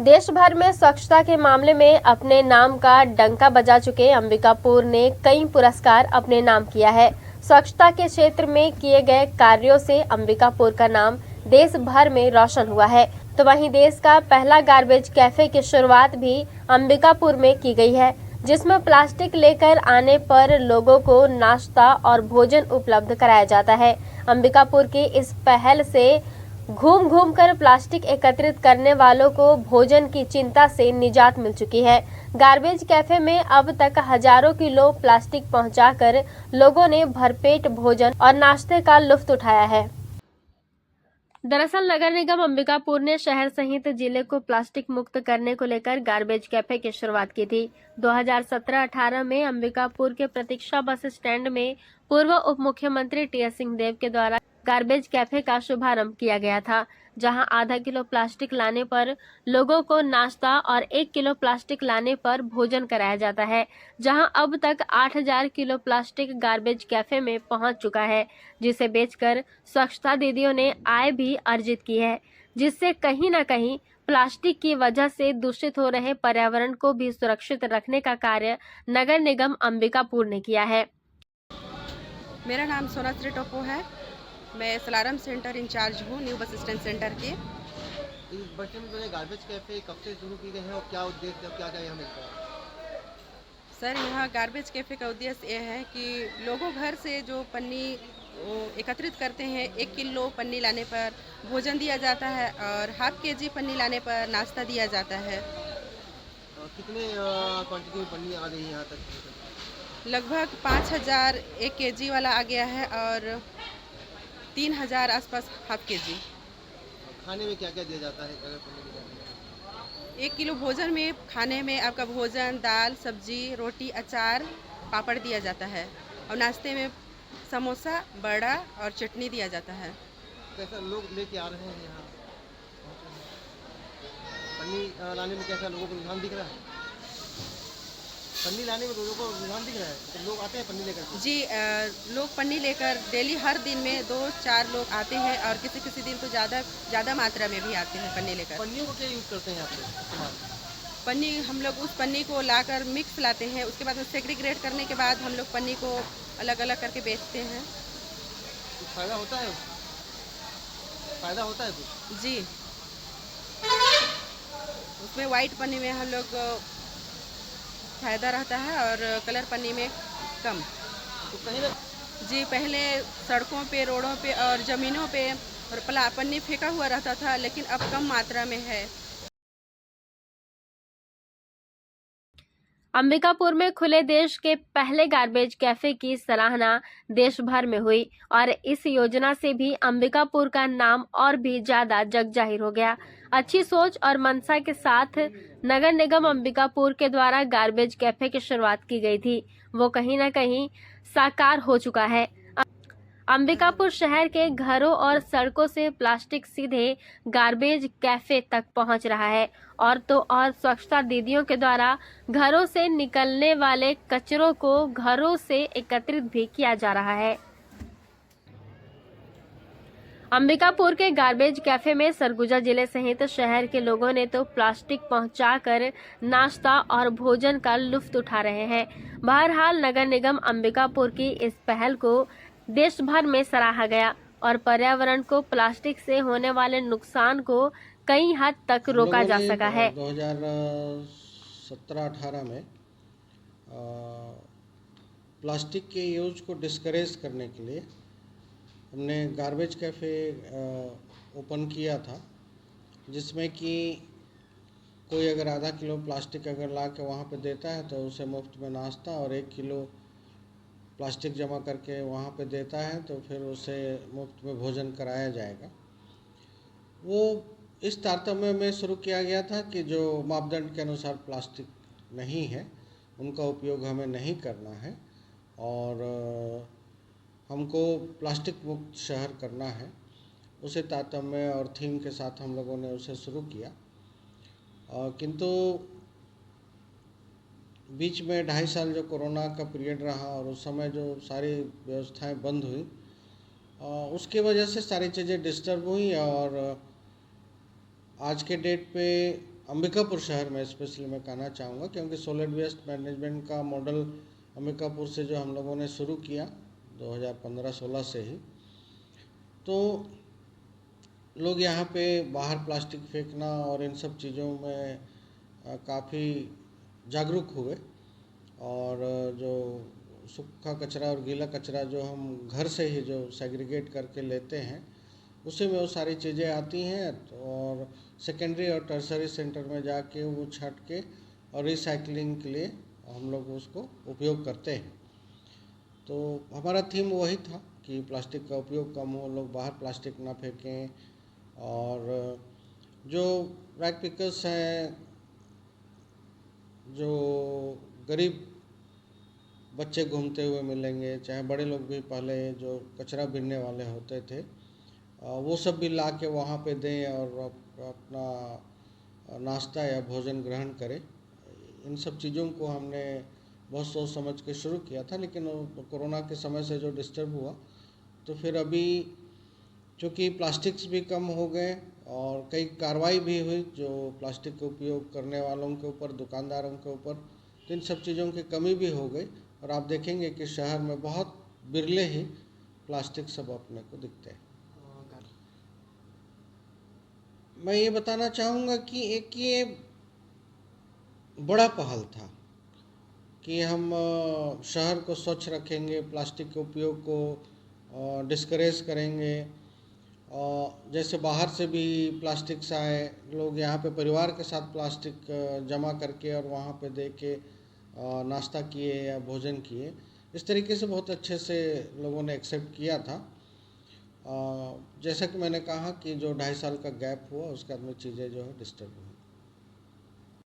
देश भर में स्वच्छता के मामले में अपने नाम का डंका बजा चुके अंबिकापुर ने कई पुरस्कार अपने नाम किया है। स्वच्छता के क्षेत्र में किए गए कार्यों से अंबिकापुर का नाम देश भर में रोशन हुआ है। तो वहीं देश का पहला गार्बेज कैफे की शुरुआत भी अंबिकापुर में की गई है, जिसमें प्लास्टिक लेकर आने पर लोगों को नाश्ता और भोजन उपलब्ध कराया जाता है। अंबिकापुर की इस पहल से घूम घूम कर प्लास्टिक एकत्रित करने वालों को भोजन की चिंता से निजात मिल चुकी है। गार्बेज कैफे में अब तक हजारों किलो प्लास्टिक पहुंचाकर लोगों ने भरपेट भोजन और नाश्ते का लुत्फ उठाया है। दरअसल नगर निगम अंबिकापुर ने शहर सहित जिले को प्लास्टिक मुक्त करने को लेकर गार्बेज कैफे की शुरुआत की थी। 2017-18 में अंबिकापुर के प्रतीक्षा बस स्टैंड में पूर्व उप मुख्यमंत्री टी.एस. सिंहदेव के द्वारा गार्बेज कैफे का शुभारंभ किया गया था, जहां आधा किलो प्लास्टिक लाने पर लोगों को नाश्ता और 1 किलो प्लास्टिक लाने पर भोजन कराया जाता है। जहां अब तक 8000 किलो प्लास्टिक गार्बेज कैफे में पहुंच चुका है, जिसे बेचकर स्वच्छता दीदियों ने आय भी अर्जित की है, जिससे कहीं न कहीं प्लास्टिक की वजह से दूषित हो रहे पर्यावरण को भी सुरक्षित रखने का कार्य नगर निगम अंबिकापुर ने किया है। मेरा नाम सोनाश्री टोप्पो है। मैं सलारम सेंटर इंचार्ज हूँ, न्यू बस स्टैंड सेंटर की। इस बस स्टैंड में गार्बेज कैफे कब से शुरू की गए हैं और क्या उद्देश्य क्या क्या यहाँ मिलता है? सर, यहाँ गार्बेज कैफे का उद्देश्य ये है कि लोगों घर से जो पन्नी एकत्रित करते हैं, 1 किलो पन्नी लाने पर भोजन दिया जाता है और हाफ केजी पन्नी लाने पर नाश्ता दिया जाता है। कितने क्वांटिटी में पन्नी आ गई है यहाँ तक? लगभग 5000 1 केजी वाला आ गया है और 3000 आसपास हाफ केजी। खाने में क्या क्या दिया जाता है अगर पन्नी की बात करें? 1 किलो भोजन में खाने में आपका भोजन, दाल, सब्जी, रोटी, अचार, पापड़ दिया जाता है और नाश्ते में समोसा, बड़ा और चटनी दिया जाता है। कैसा लोग लेके आ रहे हैं यहाँ? पन्नी लाने में कैसा लोगों को रुझान दिख रहा है? पन्नी लाने में लोगों को रुझान दिख रहा है तो लोग आते हैं पन्नी लेकर के? जी, लोग पन्नी लेकर डेली हर दिन में 2-4 लोग आते हैं और किसी किसी दिन तो ज़्यादा मात्रा में भी आते हैं पन्नी लेकर। पन्नियों को क्या यूज़ करते हैं यहाँ पे इस्तेमाल? पन्नी हम लोग उस पन्नी को लाकर मिक्स लाते हैं, उसके बाद में सेग्रीगेट करने के बाद हम लोग पन्नी को अलग अलग करके बेचते हैं। कुछ फ़ायदा होता है? फ़ायदा होता है कुछ? जी, उसमें वाइट पन्नी में हम लोग फ़ायदा रहता है और कलर पन्नी में कम। तो कहीं ना जी, पहले सड़कों पे, रोडों पे और ज़मीनों पे और पन्नी फेंका हुआ रहता था, लेकिन अब कम मात्रा में है। अंबिकापुर में खुले देश के पहले गार्बेज कैफे की सराहना देश भर में हुई और इस योजना से भी अंबिकापुर का नाम और भी ज्यादा जग जाहिर हो गया। अच्छी सोच और मंशा के साथ नगर निगम अंबिकापुर के द्वारा गार्बेज कैफे की शुरुआत की गई थी, वो कहीं न कहीं साकार हो चुका है। अंबिकापुर शहर के घरों और सड़कों से प्लास्टिक सीधे गार्बेज कैफे तक पहुंच रहा है और तो और स्वच्छता दीदियों के द्वारा घरों से निकलने वाले कचरों को घरों से एकत्रित भी किया जा रहा है। अंबिकापुर के गार्बेज कैफे में सरगुजा जिले सहित शहर के लोगों ने तो प्लास्टिक पहुंचाकर नाश्ता और भोजन का लुत्फ उठा रहे हैं। बहरहाल नगर निगम अंबिकापुर की इस पहल को देश भर में सराहा गया और पर्यावरण को प्लास्टिक से होने वाले नुकसान को कई हद तक रोका जा सका है। 2017-18 में प्लास्टिक के यूज को डिस्करेज करने के लिए हमने गार्बेज कैफ़े ओपन किया था, जिसमें कि कोई अगर आधा किलो प्लास्टिक अगर ला के वहाँ पे देता है तो उसे मुफ्त में नाश्ता और 1 किलो प्लास्टिक जमा करके वहाँ पे देता है तो फिर उसे मुफ्त में भोजन कराया जाएगा। वो इस तारतम्य में शुरू किया गया था कि जो मापदंड के अनुसार प्लास्टिक नहीं है उनका उपयोग हमें नहीं करना है और हमको प्लास्टिक मुक्त शहर करना है। उसे तारतम्य और थीम के साथ हम लोगों ने उसे शुरू किया, किंतु बीच में 2.5 साल जो कोरोना का पीरियड रहा और उस समय जो सारी व्यवस्थाएं बंद हुई, उसकी वजह से सारी चीज़ें डिस्टर्ब हुई और आज के डेट पे अंबिकापुर शहर में स्पेशली मैं कहना चाहूँगा, क्योंकि सॉलिड वेस्ट मैनेजमेंट का मॉडल अंबिकापुर से जो हम लोगों ने शुरू किया 2015-16 से ही, तो लोग यहाँ पे बाहर प्लास्टिक फेंकना और इन सब चीज़ों में काफ़ी जागरूक हुए। और जो सूखा कचरा और गीला कचरा जो हम घर से ही जो सेग्रीगेट करके लेते हैं, उसी में वो सारी चीज़ें आती हैं, और सेकेंडरी और टर्सरी सेंटर में जाके वो छट के और रिसाइकलिंग के लिए हम लोग उसको उपयोग करते हैं। तो हमारा थीम वही था कि प्लास्टिक का उपयोग कम हो, लोग बाहर प्लास्टिक ना फेंकें, और जो रैग पिकर्स हैं, जो गरीब बच्चे घूमते हुए मिलेंगे, चाहे बड़े लोग भी पहले जो कचरा बीनने वाले होते थे, वो सब भी ला के वहाँ पे दें और अपना नाश्ता या भोजन ग्रहण करें। इन सब चीज़ों को हमने बहुत सोच समझ के शुरू किया था, लेकिन कोरोना के समय से जो डिस्टर्ब हुआ, तो फिर अभी चूँकि प्लास्टिक्स भी कम हो गए और कई कार्रवाई भी हुई जो प्लास्टिक का उपयोग करने वालों के ऊपर, दुकानदारों के ऊपर, तो इन सब चीज़ों की कमी भी हो गई। और आप देखेंगे कि शहर में बहुत बिरले ही प्लास्टिक सब अपने को दिखते हैं। मैं ये बताना चाहूँगा कि एक ये बड़ा पहल था कि हम शहर को स्वच्छ रखेंगे, प्लास्टिक के उपयोग को डिस्करेज करेंगे। और जैसे बाहर से भी प्लास्टिक्स आए, लोग यहाँ पे परिवार के साथ प्लास्टिक जमा करके और वहाँ पे दे के नाश्ता किए या भोजन किए। इस तरीके से बहुत अच्छे से लोगों ने एक्सेप्ट किया था। जैसा कि मैंने कहा कि जो 2.5 साल का गैप हुआ, उसके बाद में चीज़ें जो है डिस्टर्ब हुई।